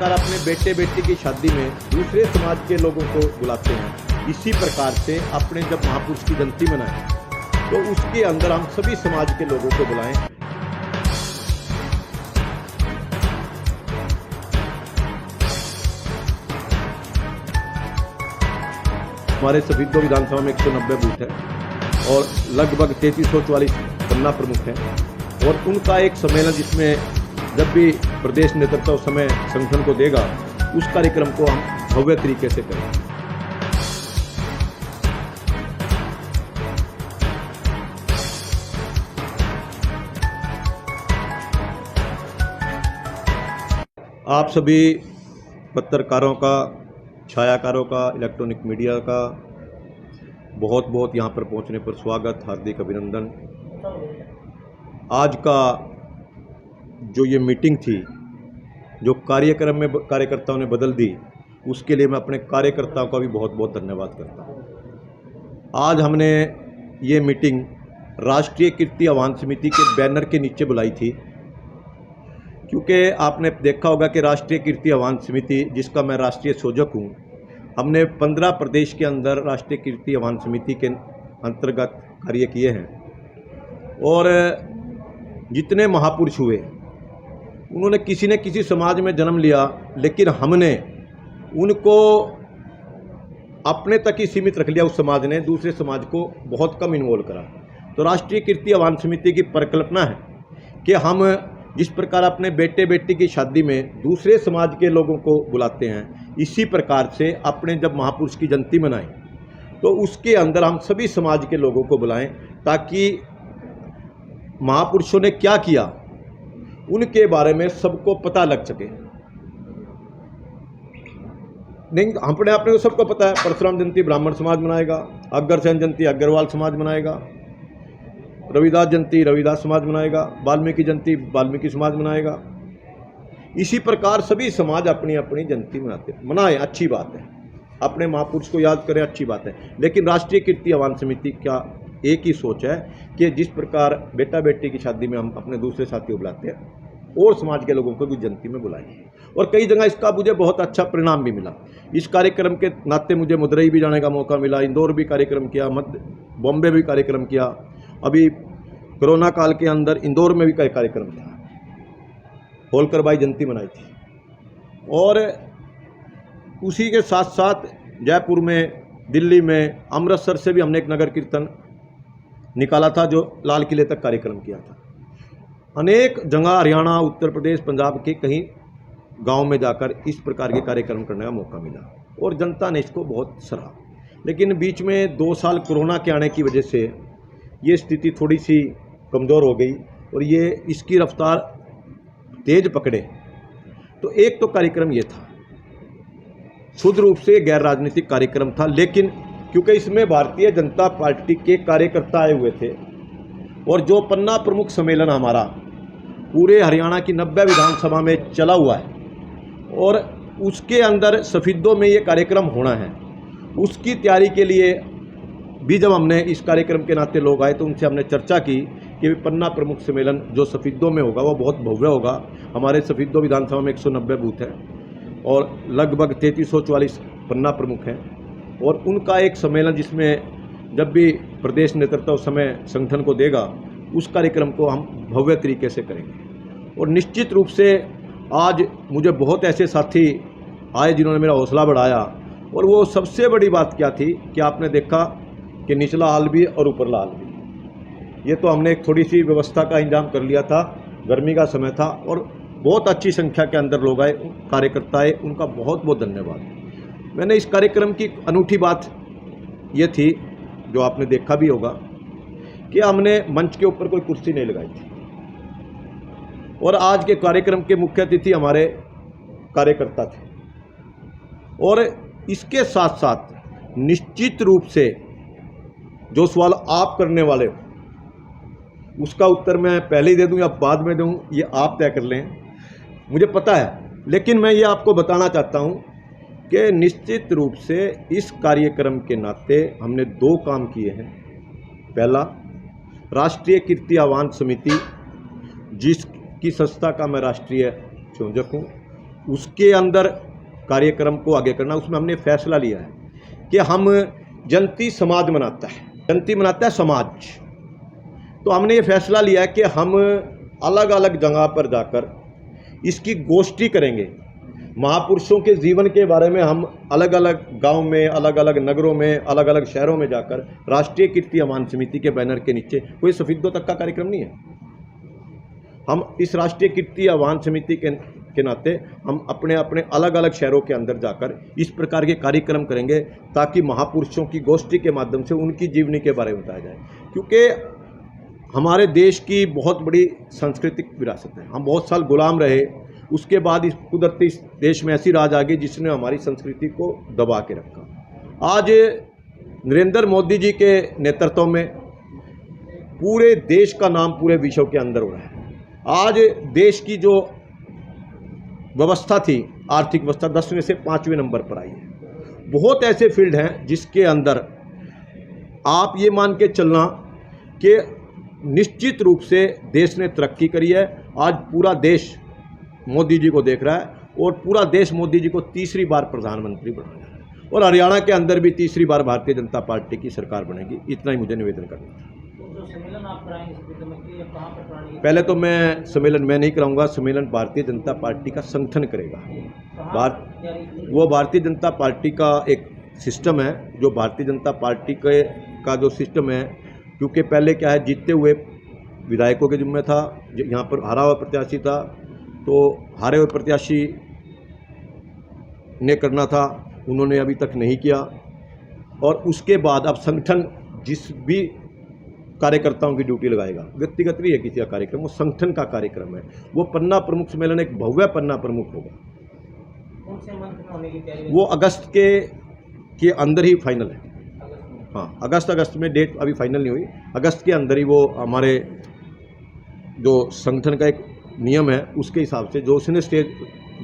प्रकार अपने बेटे बेटी की शादी में दूसरे समाज के लोगों को बुलाते हैं, इसी प्रकार से अपने जब महापुरुष की जयंती मनाएं तो उसके अंदर हम सभी समाज के लोगों को बुलाएं। हमारे सफीदो विधानसभा में 190 बूथ है और लगभग 3344 पन्ना प्रमुख हैं और उनका एक सम्मेलन जिसमें जब भी प्रदेश नेतृत्व उस समय संगठन को देगा उस कार्यक्रम को हम भव्य तरीके से करें। आप सभी पत्रकारों का, छायाकारों का, इलेक्ट्रॉनिक मीडिया का बहुत बहुत यहाँ पर पहुँचने पर स्वागत, हार्दिक अभिनंदन। आज का जो ये मीटिंग थी, जो कार्यक्रम में कार्यकर्ताओं ने बदल दी, उसके लिए मैं अपने कार्यकर्ताओं का भी बहुत बहुत धन्यवाद करता हूँ। आज हमने ये मीटिंग राष्ट्रीय कीर्ति आह्वान समिति के बैनर के नीचे बुलाई थी, क्योंकि आपने देखा होगा कि राष्ट्रीय कीर्ति आह्वान समिति, जिसका मैं राष्ट्रीय संयोजक हूँ, हमने 15 प्रदेश के अंदर राष्ट्रीय कीर्ति आह्वान समिति के अंतर्गत कार्य किए हैं और जितने महापुरुष हुए उन्होंने किसी न किसी समाज में जन्म लिया, लेकिन हमने उनको अपने तक ही सीमित रख लिया। उस समाज ने दूसरे समाज को बहुत कम इन्वॉल्व करा। तो राष्ट्रीय कीर्ति आह्वान समिति की परिकल्पना है कि हम जिस प्रकार अपने बेटे बेटी की शादी में दूसरे समाज के लोगों को बुलाते हैं, इसी प्रकार से अपने जब महापुरुष की जयंती मनाएं तो उसके अंदर हम सभी समाज के लोगों को बुलाएं, ताकि महापुरुषों ने क्या किया उनके बारे में सबको पता लग सके। नहीं, अपने को सबको पता है, परशुराम जयंती ब्राह्मण समाज मनाएगा, अग्रसेन जयंती अग्रवाल समाज मनाएगा, रविदास जयंती रविदास समाज मनाएगा, वाल्मीकि जयंती वाल्मीकि समाज मनाएगा। इसी प्रकार सभी समाज अपनी अपनी जयंती मनाएं, अच्छी बात है, अपने महापुरुष को याद करें, अच्छी बात है। लेकिन राष्ट्रीय कीर्ति आह्वान समिति का एक ही सोच है कि जिस प्रकार बेटा बेटी की शादी में हम अपने दूसरे साथियों बुलाते हैं और समाज के लोगों को भी जयंती में बुलाएंगे। और कई जगह इसका मुझे बहुत अच्छा परिणाम भी मिला। इस कार्यक्रम के नाते मुझे मदुरई भी जाने का मौका मिला, इंदौर भी कार्यक्रम किया, बॉम्बे भी कार्यक्रम किया, अभी कोरोना काल के अंदर इंदौर में भी कई कार्यक्रम था, होलकर बाई जयंती मनाई थी। और उसी के साथ साथ जयपुर में, दिल्ली में, अमृतसर से भी हमने एक नगर कीर्तन निकाला था जो लाल किले तक कार्यक्रम किया था। अनेक जगह हरियाणा, उत्तर प्रदेश, पंजाब के कहीं गांव में जाकर इस प्रकार के कार्यक्रम करने का मौका मिला और जनता ने इसको बहुत सराहा। लेकिन बीच में 2 साल कोरोना के आने की वजह से ये स्थिति थोड़ी सी कमज़ोर हो गई और ये इसकी रफ्तार तेज पकड़े। तो एक तो कार्यक्रम ये था, शुद्ध रूप से गैर राजनीतिक कार्यक्रम था, लेकिन क्योंकि इसमें भारतीय जनता पार्टी के कार्यकर्ता आए हुए थे और जो पन्ना प्रमुख सम्मेलन हमारा पूरे हरियाणा की 90 विधानसभा में चला हुआ है और उसके अंदर सफीदों में ये कार्यक्रम होना है, उसकी तैयारी के लिए भी जब हमने इस कार्यक्रम के नाते लोग आए तो उनसे हमने चर्चा की कि पन्ना प्रमुख सम्मेलन जो सफीदों में होगा वो बहुत भव्य होगा। हमारे सफीदो विधानसभा में 190 बूथ है और लगभग 3344 पन्ना प्रमुख हैं और उनका एक सम्मेलन जिसमें जब भी प्रदेश नेतृत्व उस समय संगठन को देगा उस कार्यक्रम को हम भव्य तरीके से करेंगे। और निश्चित रूप से आज मुझे बहुत ऐसे साथी आए जिन्होंने मेरा हौसला बढ़ाया और वो सबसे बड़ी बात क्या थी कि आपने देखा कि निचला हाल भी और ऊपरला हाल भी, ये तो हमने एक थोड़ी सी व्यवस्था का इंतजाम कर लिया था, गर्मी का समय था और बहुत अच्छी संख्या के अंदर लोग आए, कार्यकर्ता आए, उनका बहुत बहुत धन्यवाद। मैंने इस कार्यक्रम की अनूठी बात ये थी, जो आपने देखा भी होगा, कि हमने मंच के ऊपर कोई कुर्सी नहीं लगाई थी और आज के कार्यक्रम के मुख्य अतिथि हमारे कार्यकर्ता थे। और इसके साथ साथ निश्चित रूप से जो सवाल आप करने वाले हो उसका उत्तर मैं पहले ही दे दूं या बाद में दूं, ये आप तय कर लें, मुझे पता है। लेकिन मैं ये आपको बताना चाहता हूं कि निश्चित रूप से इस कार्यक्रम के नाते हमने 2 काम किए हैं। पहला, राष्ट्रीय कीर्ति आह्वान समिति जिसकी संस्था का मैं राष्ट्रीय संयोजक हूँ, उसके अंदर कार्यक्रम को आगे करना। उसमें हमने फैसला लिया है कि हम जनती समाज मनाता है, जनती मनाता है समाज, तो हमने ये फैसला लिया है कि हम अलग अलग जगह पर जाकर इसकी गोष्ठी करेंगे। महापुरुषों के जीवन के बारे में हम अलग अलग गांव में, अलग अलग नगरों में, अलग अलग शहरों में जाकर राष्ट्रीय कीर्ति आह्वान समिति के बैनर के नीचे, कोई सफीदों तक का कार्यक्रम नहीं है, हम इस राष्ट्रीय कीर्ति आह्वान समिति के नाते हम अपने अपने अलग अलग शहरों के अंदर जाकर इस प्रकार के कार्यक्रम करेंगे ताकि महापुरुषों की गोष्ठी के माध्यम से उनकी जीवनी के बारे में बताया जाए। क्योंकि हमारे देश की बहुत बड़ी सांस्कृतिक विरासत है, हम बहुत साल गुलाम रहे, उसके बाद इस कुदरती देश में ऐसी राज आ गई जिसने हमारी संस्कृति को दबा के रखा। आज नरेंद्र मोदी जी के नेतृत्व में पूरे देश का नाम पूरे विश्व के अंदर हो रहा है। आज देश की जो व्यवस्था थी, आर्थिक व्यवस्था 10 में से 5वें नंबर पर आई है। बहुत ऐसे फील्ड हैं जिसके अंदर आप ये मान के चलना कि निश्चित रूप से देश ने तरक्की करी है। आज पूरा देश मोदी जी को देख रहा है और पूरा देश मोदी जी को तीसरी बार प्रधानमंत्री बनाया जा रहा है, और हरियाणा के अंदर भी तीसरी बार भारतीय जनता पार्टी की सरकार बनेगी। इतना ही मुझे निवेदन करना था। तो सम्मेलन आप कराएंगे कहाँ पर कराएंगे? पहले तो मैं सम्मेलन मैं नहीं कराऊंगा, सम्मेलन भारतीय जनता पार्टी का संगठन करेगा। वो भारतीय जनता पार्टी का एक सिस्टम है, जो भारतीय जनता पार्टी का जो सिस्टम है, क्योंकि पहले क्या है, जीतते हुए विधायकों के जिम्मे था, यहाँ पर हारा हुआ प्रत्याशी था, तो हारे हुए प्रत्याशी ने करना था, उन्होंने अभी तक नहीं किया। और उसके बाद अब संगठन जिस भी कार्यकर्ताओं की ड्यूटी लगाएगा, व्यक्तिगत नहीं है किसी का कार्यक्रम, वो संगठन का कार्यक्रम है। वो पन्ना प्रमुख सम्मेलन एक भव्य पन्ना प्रमुख होगा। कौन से मंथ में होने की तैयारी? वो अगस्त के अंदर ही फाइनल है। हाँ, अगस्त में, डेट अभी फाइनल नहीं हुई, अगस्त के अंदर ही वो हमारे जो संगठन का एक नियम है उसके हिसाब से जो उसने स्टेज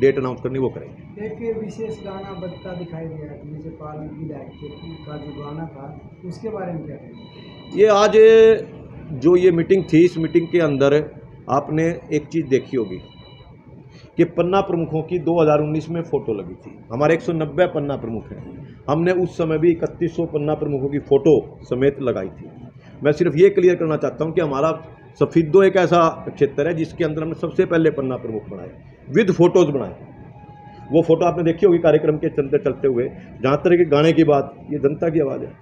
डेट अनाउंस करनी वो करेंगे। एक विशेष गाना बजता दिखाई दे रहा है, जैसे पाल विधायक का जो गाना था उसके बारे में क्या कहेंगे? ये आज जो ये मीटिंग थी, इस मीटिंग के अंदर आपने एक चीज़ देखी होगी कि पन्ना प्रमुखों की 2019 में फ़ोटो लगी थी। हमारे 190 पन्ना प्रमुख हैं, हमने उस समय भी 3100 पन्ना प्रमुखों की फ़ोटो समेत लगाई थी। मैं सिर्फ ये क्लियर करना चाहता हूँ कि हमारा सफीदो एक ऐसा क्षेत्र है जिसके अंदर हमने सबसे पहले पन्ना प्रमुख बनाए, विद फोटोज़ बनाए। वो फ़ोटो आपने देखी होगी कार्यक्रम के चलते हुए। जहाँ तरह के गाने की बात, ये जनता की आवाज़ है।